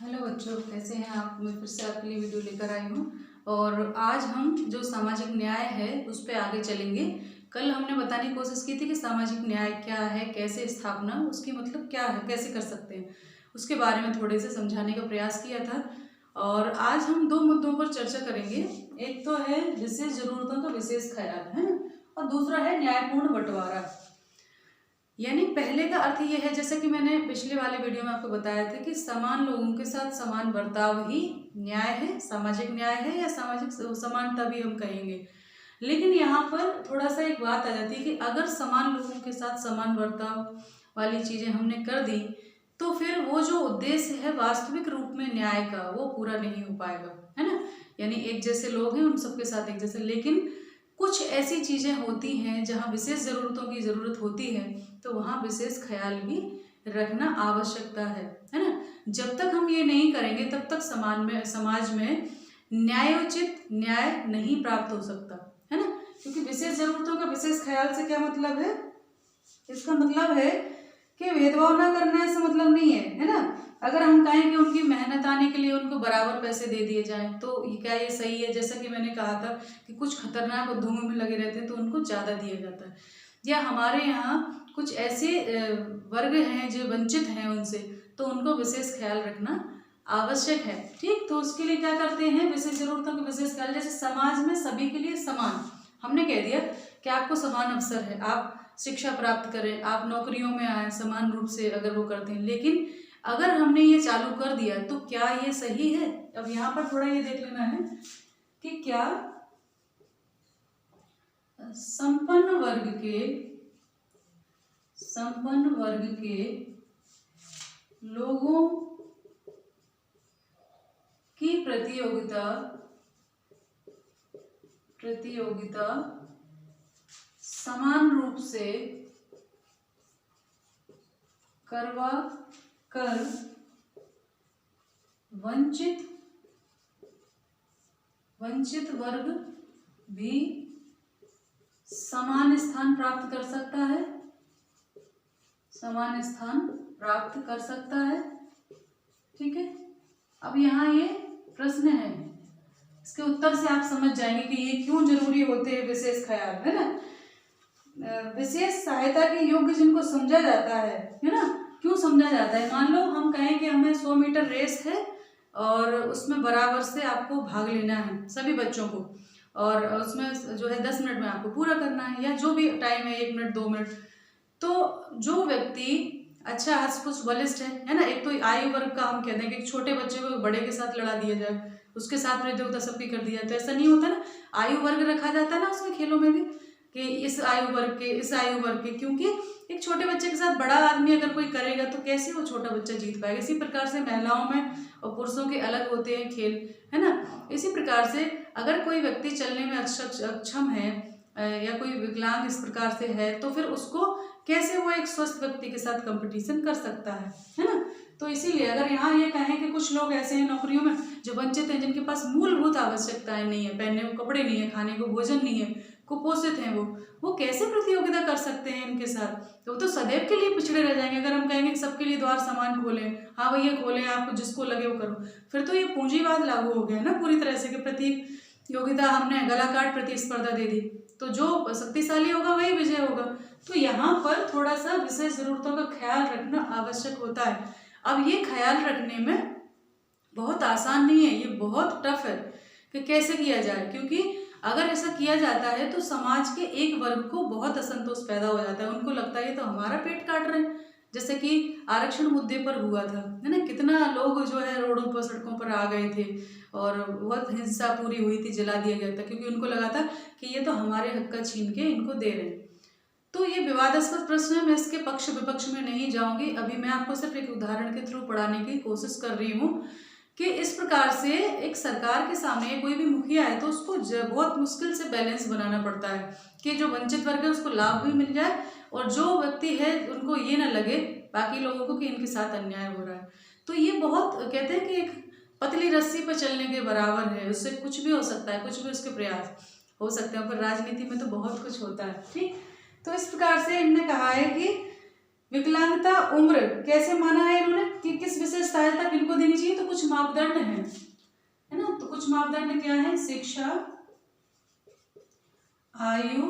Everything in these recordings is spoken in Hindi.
हेलो बच्चों, कैसे हैं आप। मैं फिर से आपके लिए वीडियो लेकर आई हूँ और आज हम जो सामाजिक न्याय है उस पर आगे चलेंगे। कल हमने बताने की कोशिश की थी कि सामाजिक न्याय क्या है, कैसे स्थापना उसकी मतलब क्या है, कैसे कर सकते हैं, उसके बारे में थोड़े से समझाने का प्रयास किया था। और आज हम दो मुद्दों पर चर्चा करेंगे। एक तो है विशेष जरूरतों का विशेष ख्याल है और दूसरा है न्यायपूर्ण बंटवारा। यानी पहले का अर्थ यह है, जैसा कि मैंने पिछले वाले वीडियो में आपको बताया था, कि समान लोगों के साथ समान बर्ताव ही न्याय है, सामाजिक न्याय है या सामाजिक समानता भी हम कहेंगे। लेकिन यहाँ पर थोड़ा सा एक बात आ जाती है कि अगर समान लोगों के साथ समान बर्ताव वाली चीजें हमने कर दी तो फिर वो जो उद्देश्य है वास्तविक रूप में न्याय का वो पूरा नहीं हो पाएगा, है ना। यानी एक जैसे लोग हैं उन सबके साथ एक जैसे, लेकिन कुछ ऐसी चीजें होती हैं जहाँ विशेष जरूरतों की जरूरत होती है तो वहाँ विशेष ख्याल भी रखना आवश्यकता है ना। जब तक हम ये नहीं करेंगे तब तक समाज में न्यायोचित न्याय नहीं प्राप्त हो सकता, है ना। क्योंकि विशेष जरूरतों का विशेष ख्याल से क्या मतलब है, इसका मतलब है कि भेदभाव ना करना, ऐसा मतलब नहीं है ना। अगर हम कहें कि उनकी मेहनत आने के लिए उनको बराबर पैसे दे दिए जाएं तो क्या ये सही है। जैसा कि मैंने कहा था कि कुछ खतरनाक उद्योगों में लगे रहते हैं तो उनको ज़्यादा दिया जाता है। या हमारे यहाँ कुछ ऐसे वर्ग हैं जो वंचित हैं उनसे, तो उनको विशेष ख्याल रखना आवश्यक है। ठीक, तो उसके लिए क्या करते हैं, विशेष जरूरतों का विशेष ख्याल। जैसे समाज में सभी के लिए समान, हमने कह दिया कि आपको समान अवसर है, आप शिक्षा प्राप्त करें, आप नौकरियों में आए समान रूप से अगर वो करते हैं। लेकिन अगर हमने ये चालू कर दिया तो क्या ये सही है। अब यहाँ पर थोड़ा ये देख लेना है कि क्या संपन्न वर्ग के लोगों की प्रतियोगिता समान रूप से करवा कर वंचित वर्ग भी समान स्थान प्राप्त कर सकता है, समान स्थान प्राप्त कर सकता है। ठीक है, अब यहाँ ये प्रश्न है, इसके उत्तर से आप समझ जाएंगे कि ये क्यों जरूरी होते हैं विशेष ख्याल, है ना। विशेष सहायता के योग्य जिनको समझा जाता है ना। क्यों समझा जाता है, मान लो हम कहें कि हमें 100 मीटर रेस है और उसमें बराबर से आपको भाग लेना है सभी बच्चों को, और उसमें जो है 10 मिनट में आपको पूरा करना है, या जो भी टाइम है 1 मिनट 2 मिनट। तो जो व्यक्ति अच्छा हष्ट बलिष्ठ है ना, एक तो आयु वर्ग का हम कहते हैं कि छोटे बच्चे को बड़े के साथ लड़ा दिया जाए, उसके साथ प्रतियोगिता सबकी कर दी जाए, तो ऐसा नहीं होता ना। आयु वर्ग रखा जाता है ना उसमें खेलों में भी कि इस आयु वर्ग के, क्योंकि एक छोटे बच्चे के साथ बड़ा आदमी अगर कोई करेगा तो कैसे वो छोटा बच्चा जीत पाएगा। इसी प्रकार से महिलाओं में और पुरुषों के अलग होते हैं खेल, है ना। इसी प्रकार से अगर कोई व्यक्ति चलने में अक्षम है या कोई विकलांग इस प्रकार से है तो फिर उसको कैसे वो एक स्वस्थ व्यक्ति के साथ कंपटीशन कर सकता है ना। तो इसीलिए अगर यहाँ ये कहें कि कुछ लोग ऐसे हैं नौकरियों में जो वंचित हैं, जिनके पास मूलभूत आवश्यकताएं नहीं है, पहनने को कपड़े नहीं है, खाने को भोजन नहीं है, कुपोषित हैं, वो कैसे प्रतियोगिता कर सकते हैं इनके साथ। तो वो तो सदैव के लिए पिछड़े रह जाएंगे। अगर हम कहेंगे कि सबके लिए द्वार समान खोलें, हाँ भैया खोलें, आपको जिसको लगे वो करो, फिर तो ये पूंजीवाद लागू हो गया ना पूरी तरह से कि प्रतियोगिता, हमने गला काट प्रतिस्पर्धा दे दी तो जो शक्तिशाली होगा वही विजय होगा। तो यहाँ पर थोड़ा सा विशेष जरूरतों का ख्याल रखना आवश्यक होता है। अब ये ख्याल रखने में बहुत आसान नहीं है, ये बहुत टफ है कि कैसे किया जाए, क्योंकि अगर ऐसा किया जाता है तो समाज के एक वर्ग को बहुत असंतोष पैदा हो जाता है। उनको लगता है तो हमारा पेट काट रहे हैं, जैसे कि आरक्षण मुद्दे पर हुआ था, है ना। कितना लोग जो है रोडों पर सड़कों पर आ गए थे और बहुत हिंसा पूरी हुई थी, जला दिया गया था, क्योंकि उनको लगा था कि ये तो हमारे हक का छीन के इनको दे रहे हैं। तो ये विवादास्पद प्रश्न है, मैं इसके पक्ष विपक्ष में नहीं जाऊंगी। अभी मैं आपको सिर्फ एक उदाहरण के थ्रू पढ़ाने की कोशिश कर रही हूँ कि इस प्रकार से एक सरकार के सामने कोई भी मुखिया है तो उसको बहुत मुश्किल से बैलेंस बनाना पड़ता है कि जो वंचित वर्ग है उसको लाभ भी मिल जाए और जो व्यक्ति है उनको ये ना लगे बाकी लोगों को कि इनके साथ अन्याय हो रहा है। तो ये बहुत कहते हैं कि एक पतली रस्सी पर चलने के बराबर है, उससे कुछ भी हो सकता है, कुछ भी उसके प्रयास हो सकते हैं, पर राजनीति में तो बहुत कुछ होता है। ठीक, तो इस प्रकार से इन्होंने कहा है कि विकलांगता उम्र कैसे माना है इन्होंने कि किस विशेष सहायता किनको देनी चाहिए, तो कुछ मापदंड है ना। तो कुछ मापदंड क्या है? शिक्षा, आयु,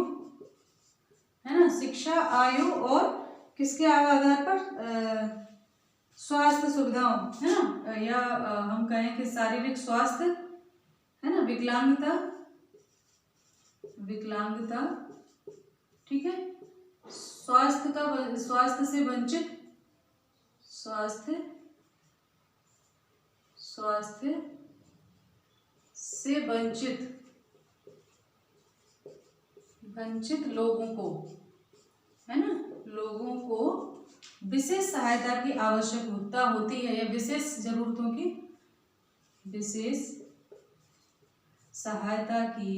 है ना, शिक्षा, आयु और किसके आधार पर? स्वास्थ्य सुविधाओं, है ना, या हम कहें कि शारीरिक स्वास्थ्य, है ना, विकलांगता, विकलांगता, ठीक है, स्वास्थ्य से वंचित, स्वास्थ्य से वंचित लोगों को, है ना, लोगों को विशेष सहायता की आवश्यकता होती है, या विशेष जरूरतों की, विशेष सहायता की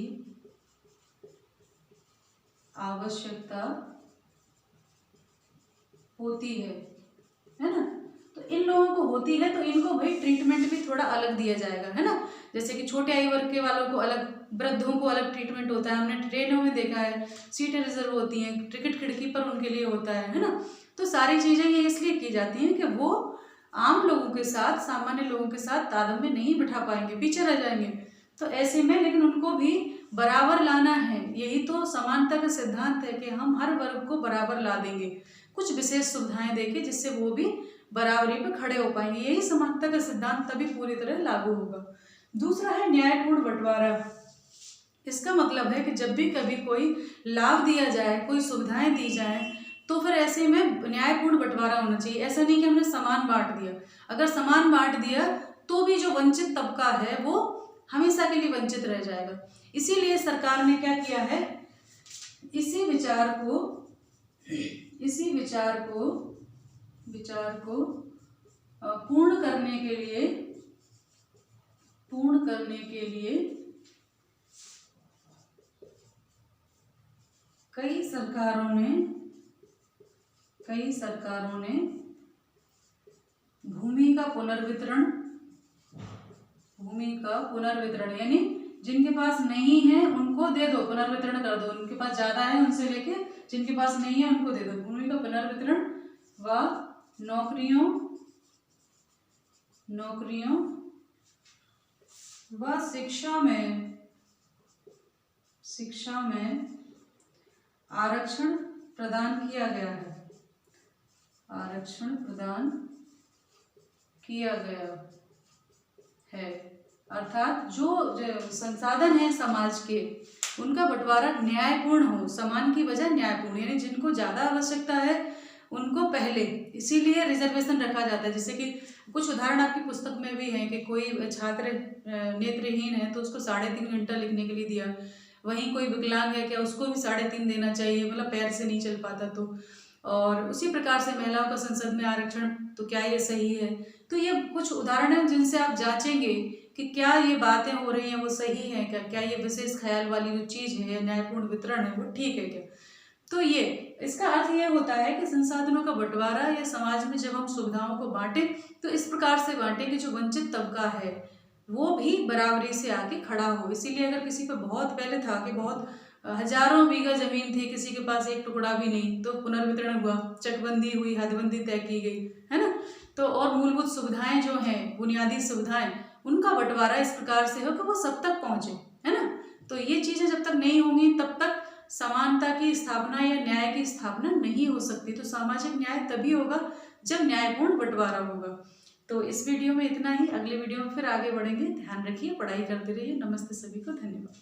आवश्यकता होती है ना। तो इन लोगों को होती है, तो इनको भाई ट्रीटमेंट भी थोड़ा अलग दिया जाएगा, है ना। जैसे कि छोटे आयु वर्ग के वालों को अलग, वृद्धों को अलग ट्रीटमेंट होता है। हमने ट्रेनों में देखा है, सीटें रिजर्व होती हैं, टिकट खिड़की पर उनके लिए होता है ना। तो सारी चीजें ये इसलिए की जाती हैं कि वो आम लोगों के साथ, सामान्य लोगों के साथ तादाद में नहीं बिठा पाएंगे, पीछे रह जाएंगे। तो ऐसे में लेकिन उनको भी बराबर लाना है। यही तो समानता का सिद्धांत है कि हम हर वर्ग को बराबर ला देंगे, कुछ विशेष सुविधाएं देके, जिससे वो भी बराबरी पे खड़े हो पाएंगे। यही समानता का सिद्धांत तभी पूरी तरह लागू होगा। दूसरा है न्यायपूर्ण बंटवारा। इसका मतलब है कि जब भी कभी कोई लाभ दिया जाए, कोई सुविधाएं दी जाए, तो फिर ऐसे में न्यायपूर्ण बंटवारा होना चाहिए। ऐसा नहीं कि हमने समान बांट दिया। अगर समान बांट दिया तो भी जो वंचित तबका है वो हमेशा के लिए वंचित रह जाएगा। इसीलिए सरकार ने क्या किया है, इसी विचार को पूर्ण करने के लिए कई सरकारों ने भूमि का पुनर्वितरण, यानी जिनके पास नहीं है उनको दे दो, पुनर्वितरण कर दो। उनके पास ज्यादा है उनसे लेके जिनके पास नहीं है उनको दे दो। भूमि का पुनर्वितरण व नौकरियों व शिक्षा में आरक्षण प्रदान किया गया है। अर्थात जो संसाधन है समाज के, उनका बंटवारा न्यायपूर्ण हो, समान की बजाय न्यायपूर्ण, यानी जिनको ज्यादा आवश्यकता है उनको पहले, इसीलिए रिजर्वेशन रखा जाता है। जैसे कि कुछ उदाहरण आपकी पुस्तक में भी है कि कोई छात्र नेत्रहीन है तो उसको 3.5 घंटा लिखने के लिए दिया। वहीं कोई विकलांग है, क्या उसको भी 3.5 देना चाहिए, मतलब पैर से नहीं चल पाता तो। और उसी प्रकार से महिलाओं का संसद में आरक्षण, तो क्या ये सही है? तो ये कुछ उदाहरण हैं जिनसे आप जांचेंगे कि क्या ये बातें हो रही हैं वो सही है क्या ये विशेष ख्याल वाली जो चीज है, न्यायपूर्ण वितरण है, वो ठीक है क्या। तो ये इसका अर्थ ये होता है कि संसाधनों का बंटवारा या समाज में जब हम सुविधाओं को बांटे तो इस प्रकार से बांटे कि जो वंचित तबका है वो भी बराबरी से आके खड़ा हो। इसीलिए अगर किसी पे बहुत पहले था कि बहुत हजारों बीघा जमीन थी, किसी के पास एक टुकड़ा भी नहीं, तो पुनर्वितरण हुआ, चकबंदी हुई, हदबंदी तय की गई, है ना। तो और मूलभूत सुविधाएं जो हैं, बुनियादी सुविधाएं, उनका बंटवारा इस प्रकार से हो कि वो सब तक पहुंचे, है ना। तो ये चीजें जब तक नहीं होंगी तब तक समानता की स्थापना या न्याय की स्थापना नहीं हो सकती। तो सामाजिक न्याय तभी होगा जब न्यायपूर्ण बंटवारा होगा। तो इस वीडियो में इतना ही, अगले वीडियो में फिर आगे बढ़ेंगे। ध्यान रखिए, पढ़ाई करते रहिए। नमस्ते सभी को, धन्यवाद।